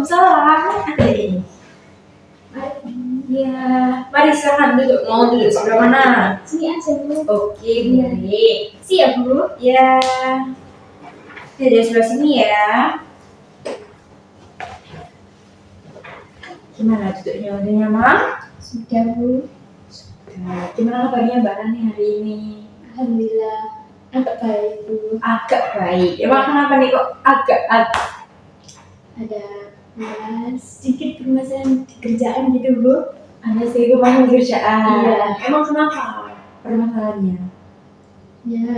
Waalaikumsalam. Ada ini. Ya, mari silahkan duduk. Mau duduk sebelah mana? Sini aja Bu. Oke, baik. Siap Bu? Ya, dari sebelah sini ya. Gimana duduknya? Udah nyaman? Sudah Bu. Gimana kabarnya Mbak Rani hari ini? Alhamdulillah agak baik Bu. Agak baik. Emang kenapa nih kok agak? Ada sedikit permasalahan di kerjaan gitu Bu. Ada sih kemarin kerjaan. Iya. Emang kenapa permasalahannya? Ya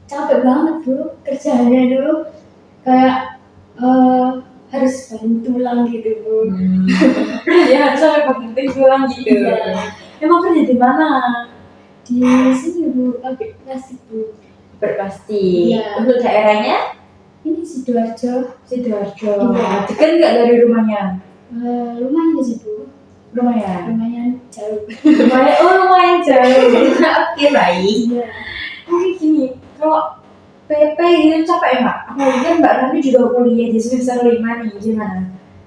capek banget Bu kerjaannya dulu. Kayak harus banting tulang gitu Bu. Ya, sampai penting pulang gitu. Iya. Emang kerja di mana? Di sini Bu, pabrik plastik Bu. Berpasti. Iya. Untuk daerahnya? Ini Sidoarjo. Sidoarjo. Iya. Dekat nggak dari rumahnya? Lumayan sih Bu. Lumayan. Lumayan jauh. Lumayan jauh. Oke, baik. Iya. Oke, gini. Kalau PP gitu capek nggak? Apalagi kan Mbak Rani juga kuliah di semester 5 nih, gimana?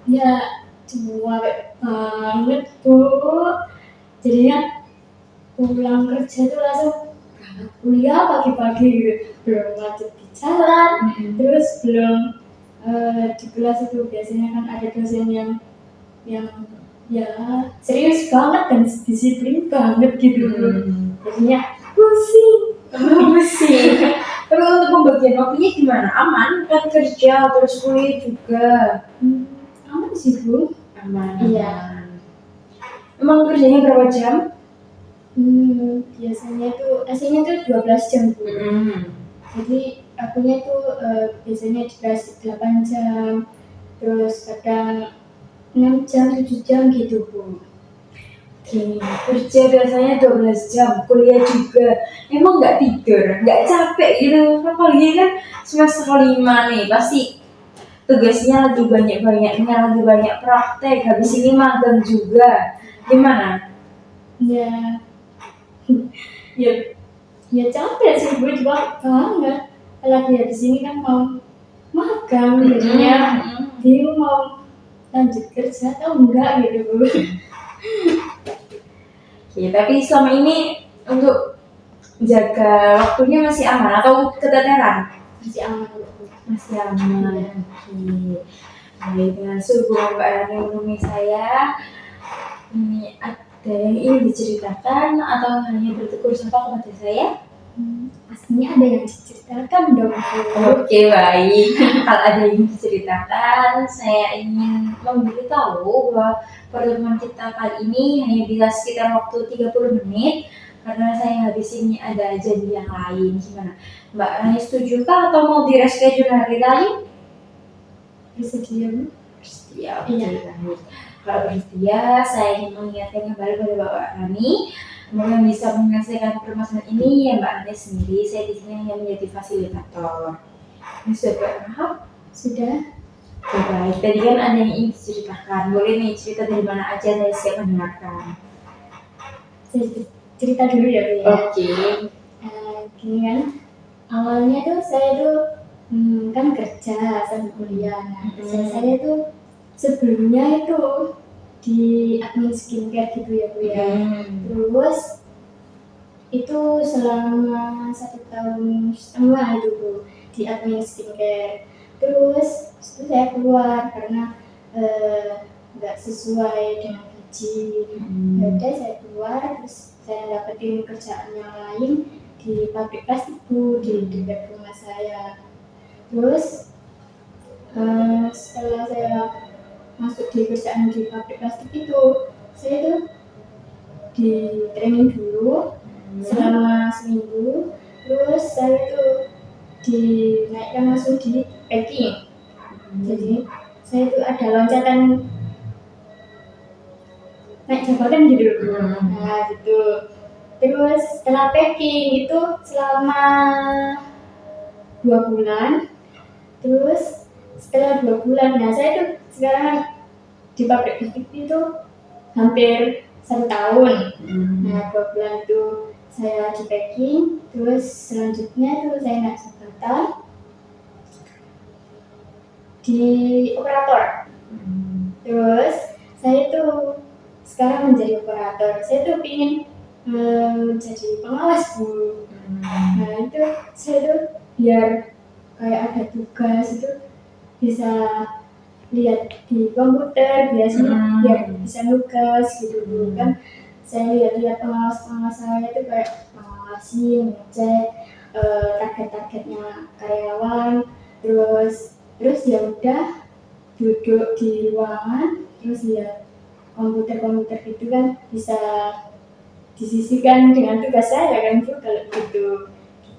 Ya capek banget Bu. Jadinya pulang kerja tuh langsung berangkat kuliah pagi-pagi gitu. Belum macet di jalan. Terus belum di kelas itu biasanya kan ada dosen yang ya serius banget dan disiplin banget gitu. Jadinya pusing. Pusing. Tapi untuk pembagian waktunya gimana? Aman kan kerja terus kuliah juga? Aman sih Bu. Aman. Iya. Emang kerjanya berapa jam? Biasanya tuh aslinya tuh 12 jam Bu. Jadi akunya tuh biasanya dikasih 8 jam. Terus kadang 6 jam, 7 jam gitu Bu. Oke, kerja biasanya 12 jam, kuliah juga. Emang nggak tidur, nggak capek gitu? Apalagi kan semester 5 nih, pasti tugasnya lagi banyak-banyaknya, lagi banyak praktek, habis ini magang juga. Gimana? Ya ya capek sih Bu, juga banget. Lagi habis ini kan mau magang, jadinya bingung mau lanjut kerja atau enggak gitu Bu. Oke, tapi selama ini untuk jaga waktunya masih aman atau keteteran? Masih aman Bu. Masih aman. Oke. Baik, dengan sehubungan Mbak Rani menemui saya, ini ada yang ingin diceritakan atau hanya bertegur sapa kepada saya? Pastinya ada yang diceritakan dong Bu. Oke, baik. Kalau ada yang diceritakan, saya ingin memberitahu bahwa pertemuan kita kali ini hanya bisa sekitar waktu 30 menit karena saya habis ini ada janji yang lain. Gimana? Mbak Rani setujukah atau mau di-reschedule hari lain? Bersedia Bu? Bersedia. Iya. Baik. Kalau bersedia, saya ingin mengingatkan kembali pada Mbak Rani semoga bisa menyelesaikan permasalahan ini ya Mbak Rani sendiri. Saya di sini hanya menjadi fasilitator. Ini sudah paham? Sudah. Oke, baik. Tadi kan ada yang ingin diceritakan. Boleh nih cerita dari mana aja, saya siap mendengarkan. Saya cerita dulu ya Bu ya. Oke. Gini kan, awalnya tuh saya tuh kan kerja sambil kuliah. Nah, kerja saya tuh sebelumnya itu di admin skincare gitu ya Bu ya. Terus itu selama 1,5 tahun itu Bu di admin skincare. Terus itu saya keluar karena nggak sesuai dengan gaji. Yaudah saya keluar, terus saya dapetin kerjaan yang lain di pabrik plastik Bu di dekat rumah saya. Terus setelah saya masuk di kerjaan di pabrik plastik itu, saya tuh di training dulu selama seminggu. Terus saya tuh dinaikkan langsung di packing. Jadi saya tuh ada loncatan naik jabatan gitu. Nah gitu. Terus setelah packing itu selama 2 bulan. Terus setelah 2 bulan, nah saya tuh sekarang di pabrik plastik itu hampir 1 tahun. Nah 2 bulan itu saya di packing. Terus selanjutnya tuh saya naik jabatan di operator. Terus saya tuh sekarang menjadi operator. Saya tuh ingin jadi pengawas Bu. Nah itu saya tuh biar kayak ada tugas itu bisa lihat di komputer biasanya biar bisa nugas gitu Bu kan. Saya lihat pengawas saya itu kayak mengawasi, ngecek target-targetnya karyawan, terus ya udah duduk di ruangan terus lihat komputer itu kan bisa disisihkan dengan tugas saya kan Bu kalau gitu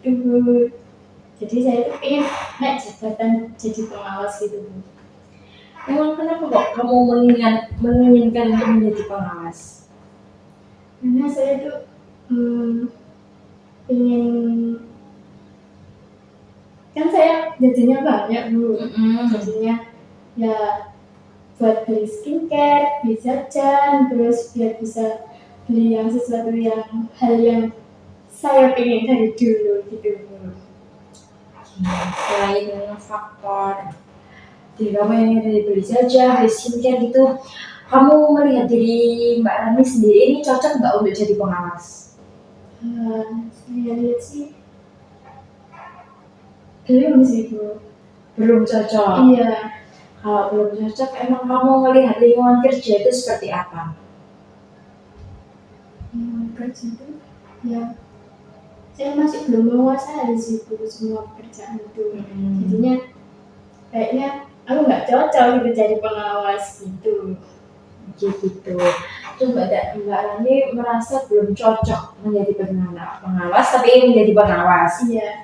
Bu. Jadi saya tuh pengen naik jabatan jadi pengawas gitu Bu. Emang kenapa kok kamu menginginkan untuk menjadi pengawas? Karena saya tuh pengen, kan saya jajannya banyak Bu. Jajannya ya buat beli skincare, beli jajan, terus biar bisa beli yang sesuatu yang hal yang saya pengen dari dulu gitu Bu. Selain faktor diri kamu yang dari beli jajan, beli skincare gitu, kamu melihat diri Mbak Rani sendiri ini cocok nggak untuk jadi pengawas? Saya lihat sih belum sih Bu. Belum cocok. Iya. Kalau belum cocok, emang kamu melihat lingkungan kerja itu seperti apa? Lingkungan kerja itu ya saya masih belum menguasai sih Bu semua pekerjaan itu. Jadinya kayaknya aku nggak cocok gitu jadi pengawas gitu. Gitu. Coba Mbak Rani merasa belum cocok menjadi pengawas, tapi ingin menjadi pengawas. Iya.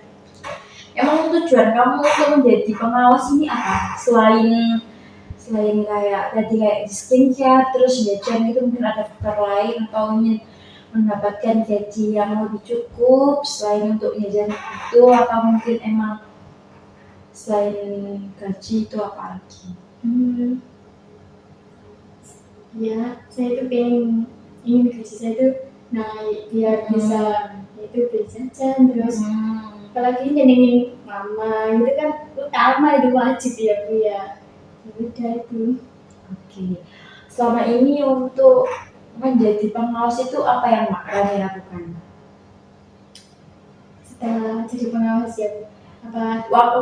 Emang tujuan kamu untuk menjadi pengawas ini apa? Selain kayak tadi kayak di skincare, terus jajan itu mungkin ada faktor lain atau ingin mendapatkan gaji yang lebih cukup selain untuk jajan itu, atau mungkin emang selain gaji itu apa lagi? Ya, saya itu ingin gaji saya itu naik biar bisa itu beli jajan terus apalagi nyenengin mama itu kan utama, itu wajib ya Bu ya. Udah itu. Oke. Selama ini untuk menjadi pengawas itu apa yang Mbak Rani lakukan? Setelah jadi pengawas ya Bu,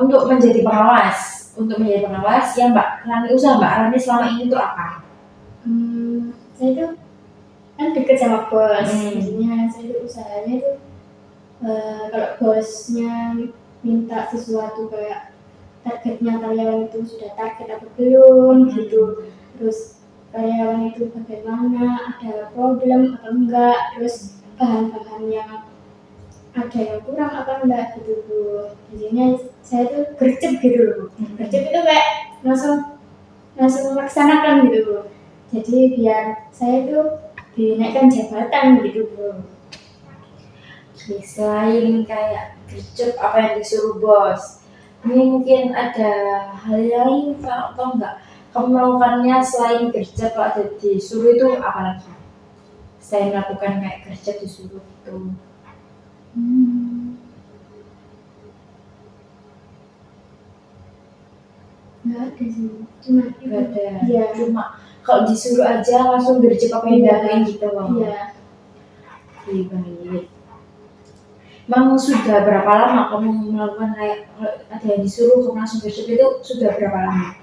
untuk menjadi pengawas yang Mbak Rani Mbak Rani selama ini itu apa? Saya itu kan deket sama bos, jadinya saya itu usahanya itu kalau bosnya minta sesuatu kayak targetnya karyawan itu sudah target atau belum gitu, terus karyawan itu bagaimana, ada problem atau enggak, terus bahan-bahan yang ada yang kurang apa enggak gitu Bu. Jadinya saya tuh gercep gitu loh. Gercep itu kayak langsung melaksanakan gitu Bu. Jadi biar saya tuh dinaikkan jabatan gitu Bu. Selain kayak gercep apa yang disuruh bos, ini mungkin ada hal lain atau enggak kamu melakukannya selain gercep kalau ada disuruh itu apa lagi? Selain melakukan kayak gercep disuruh itu. Nggak ada sih, cuma Nggak ada. Iya. Cuma kalau disuruh aja langsung gercep apa yang dilakuin gitu loh. Iya. Baik. Emang sudah berapa lama kamu melakukan kayak ada yang disuruh kamu langsung gercep itu sudah berapa lama?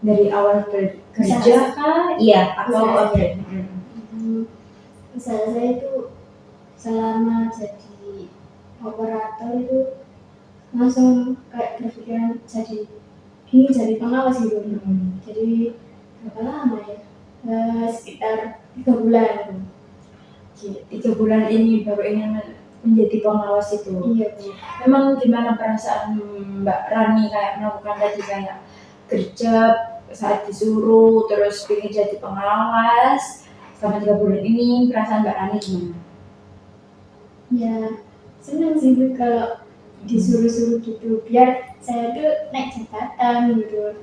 Dari awal kerja kah? Iya, atau usaha saya itu selama jadi operator itu langsung kayak berpikiran jadi pengawas gitu. Jadi berapa lama ya? Sekitar 3 bulan. 3 bulan ini baru ingin menjadi pengawas itu. Iya Bu. Memang gimana perasaan Mbak Rani kayak melakukan tadi kayak gercep saat disuruh terus ingin jadi pengawas selama 3 bulan ini, perasaan Mbak Rani gimana? Ya senang sih Bu kalau disuruh-suruh gitu biar saya tuh naik jabatan gitu.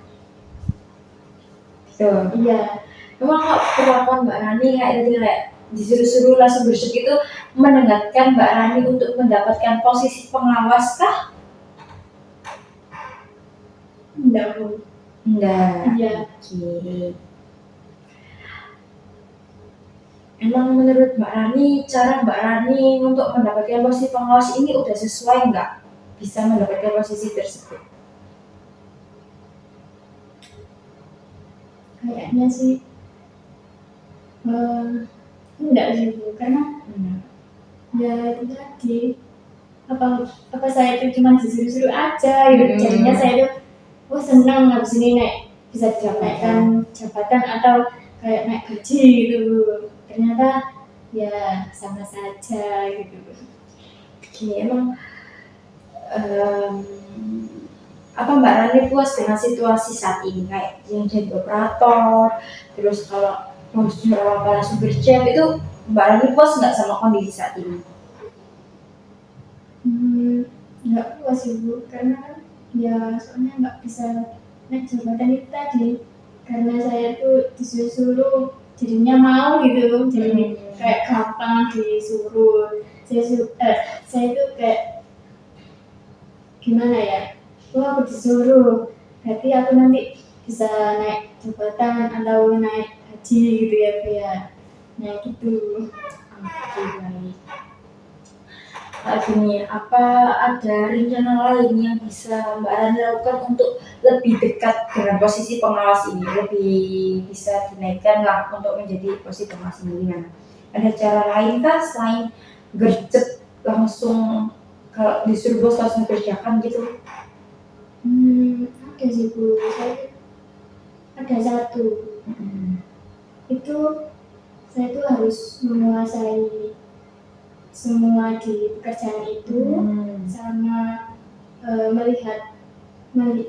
Iya. Memang kok perlakuan Mbak Rani kayak tadi kayak disuruh-suruh langsung gercep itu mendengarkan Mbak Rani untuk mendapatkan posisi pengawas kah? Enggak Bu. Enggak. Iya. Oke. Emang menurut Mbak Rani, cara Mbak Rani untuk mendapatkan posisi pengawas ini udah sesuai nggak bisa mendapatkan posisi tersebut? Kayaknya sih eh, enggak sih Bu, karena ya itu tadi apa saya itu cuma disuruh-suruh aja gitu. Jadinya saya itu wah senang habis ini naik bisa didapatkan jabatan atau kayak naik gaji gitu. Ternyata ya sama saja gitu. Oke, emang em, apa Mbak Rani puas dengan situasi saat ini kayak yang jadi operator, terus kalau prosedur apa langsung bercek itu Mbak Rani puas nggak sama kondisi saat ini? Nggak puas sih Bu, karena kan ya soalnya nggak bisa naik jabatan itu tadi karena saya tuh disuruh jadinya mau gitu jadi kayak gampang disuruh saya tuh kayak gimana ya aku disuruh berarti aku nanti bisa naik jabatan atau naik gaji gitu ya Bu ya, nah gitu. Oke, baik. Gini, apa ada rencana lain yang bisa Mbak Rani lakukan untuk lebih dekat dengan posisi pengawas ini, lebih bisa dinaikkan lah untuk menjadi posisi pengawas ini gimana? Ada cara lain kah selain gercep langsung kalau disuruh bos langsung kerjakan gitu? Ada sih Bu, saya ada satu itu saya tuh harus menguasai semua di pekerjaan itu sama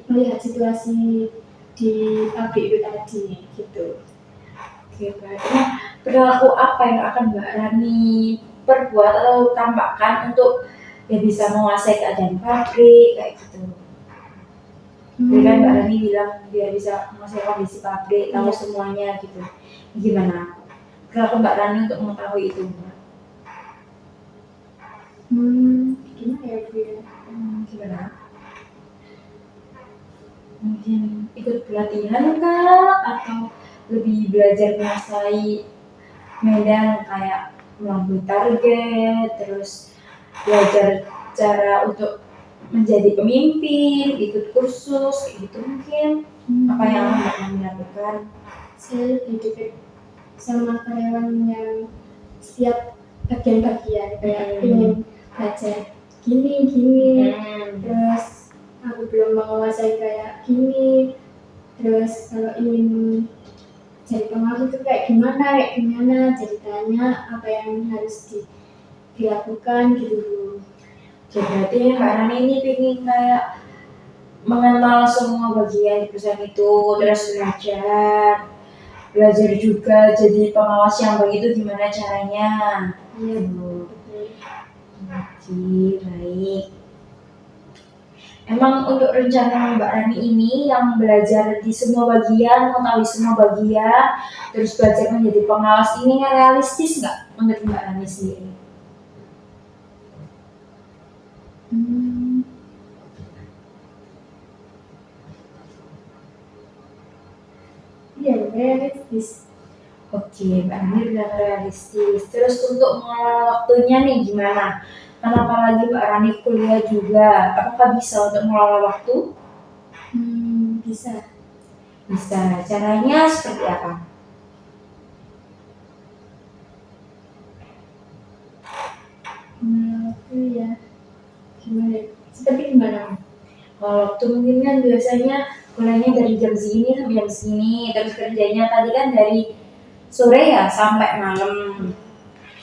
melihat situasi di pabrik itu tadi gitu. Oke, berarti perilaku apa yang akan Mbak Rani perbuat atau tambahkan untuk ya bisa menguasai keadaan pabrik kayak gitu? Jadi kan Mbak Rani bilang biar bisa menguasai kondisi pabrik, tahu semuanya gitu. Gimana? Perilaku Mbak Rani untuk mengetahui itu? Gimana ya Bu ya? Gimana? Mungkin ikut pelatihan kah? Atau lebih belajar menguasai medan kayak melalui target, terus belajar cara untuk menjadi pemimpin, ikut kursus, kayak gitu mungkin. Apa yang Mbak Rani lakukan? Saya lebih dekat sama karyawan yang setiap bagian-bagian kayak ingin belajar gini terus aku belum menguasai kayak gini terus kalau ingin jadi pengawas itu kayak gimana jadi tanya apa yang harus dilakukan gitu. Jadi berarti Mbak Rani ini pengen kayak mengenal semua bagian di perusahaan itu, terus belajar juga jadi pengawas yang baik itu gimana caranya. Iya. Oke, baik. Emang untuk rencana Mbak Rani ini yang belajar di semua bagian, mengetahui semua bagian, terus belajar menjadi pengawas ini realistis nggak menurut Mbak Rani sendiri? Iya, realistis. Oke, Mbak Rani bilang realistis. Terus untuk mengelola waktunya nih gimana? Kan apalagi Mbak Rani kuliah juga, apakah bisa untuk mengelola waktu? Bisa. Bisa. Caranya seperti apa? Waktu ya. Gimana? Seperti gimana? Kalau waktu mungkin kan biasanya kuliahnya dari jam segini sampai jam segini, terus kerjanya tadi kan dari sore ya sampai malam.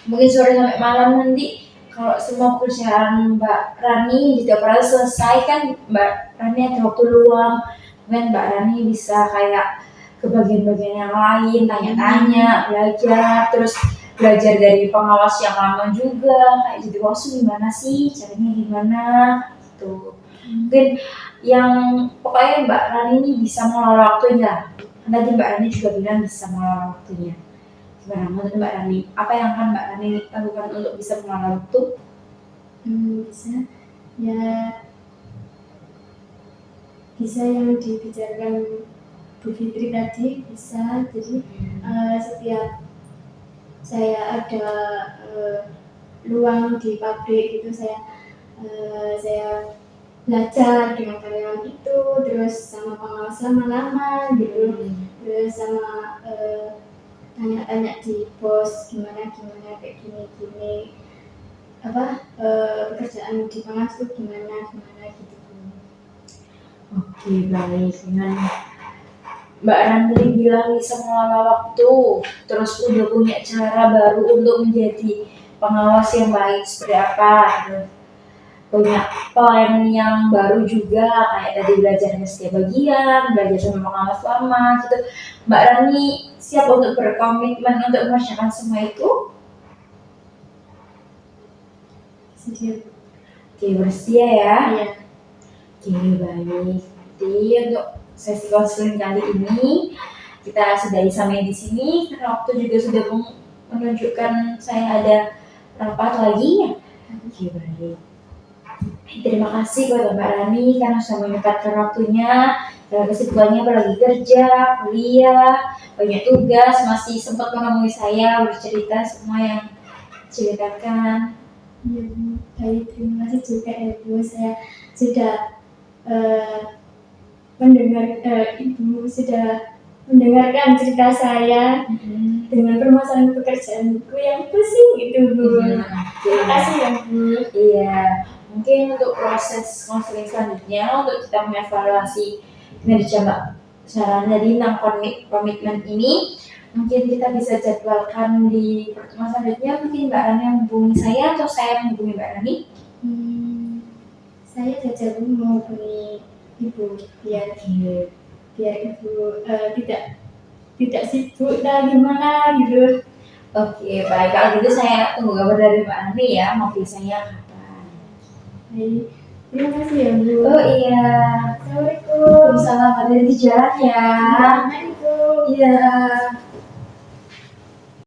Mungkin sore sampai malam nanti kalau semua pekerjaan Mbak Rani di operasi selesai kan Mbak Rani ada waktu luang, mungkin Mbak Rani bisa kayak ke bagian-bagian yang lain, tanya-tanya, belajar, terus belajar dari pengawas yang lama juga, kayak jadi wasu gimana sih, caranya gimana, gitu. Mungkin yang pokoknya Mbak Rani ini bisa mengelola waktunya. Tadi Mbak Rani juga bilang bisa mengelola waktunya. Gimana menurut Mbak Rani? Apa yang akan Mbak Rani lakukan untuk bisa mengelola waktu? Bisa. Ya, bisa yang dibicarakan Bu Fitri tadi bisa. Jadi setiap saya ada luang di pabrik itu saya belajar dengan karyawan itu, terus sama pengawas lama-lama gitu, terus sama tanya-tanya di bos gimana kayak gini pekerjaan di pengawas itu gimana gitu. Oke, baik. Dengan Mbak Randri bilang bisa mengelola waktu, terus udah punya cara baru untuk menjadi pengawas yang baik seperti apa, terus punya plan yang baru juga, kayak tadi belajar ke setiap bagian, belajar sama pengawas lama gitu. Mbak Rani siap untuk berkomitmen untuk mengerjakan semua itu? Sedih. Oke, bersedia ya? Iya. Oke, baik. Jadi untuk sesi konseling kali ini kita sudahi sampai di sini karena waktu juga sudah menunjukkan saya ada rapat lagi ya. Oke, baik. Terima kasih buat Mbak Rani karena sudah menyempatkan waktunya. Dalam kesibukannya apalagi kerja, kuliah, banyak tugas, masih sempat menemui saya bercerita semua yang ceritakan. Iya, Bu. Baik, terima kasih juga ya Bu. Saya sudah Ibu sudah mendengarkan cerita saya dengan permasalahan pekerjaanku yang pusing itu Bu. Terima kasih ya Bu. Iya, mungkin untuk proses konseling selanjutnya untuk kita mengevaluasi kinerja Mbak Sarah tadi tentang komitmen ini, mungkin kita bisa jadwalkan di pertemuan selanjutnya. Mungkin Mbak Rani yang menghubungi saya atau saya menghubungi Mbak Rani? Saya saja Bu menghubungi Ibu biar Ibu tidak sibuk lah gimana gitu. Oke, baik. Kalau gitu saya tunggu kabar dari Mbak Rani ya, mau biasanya kapan. Baik, terima kasih ya Bu. Oh iya. Assalamualaikum. Salam hati di jalan ya. Assalamualaikum. Iya.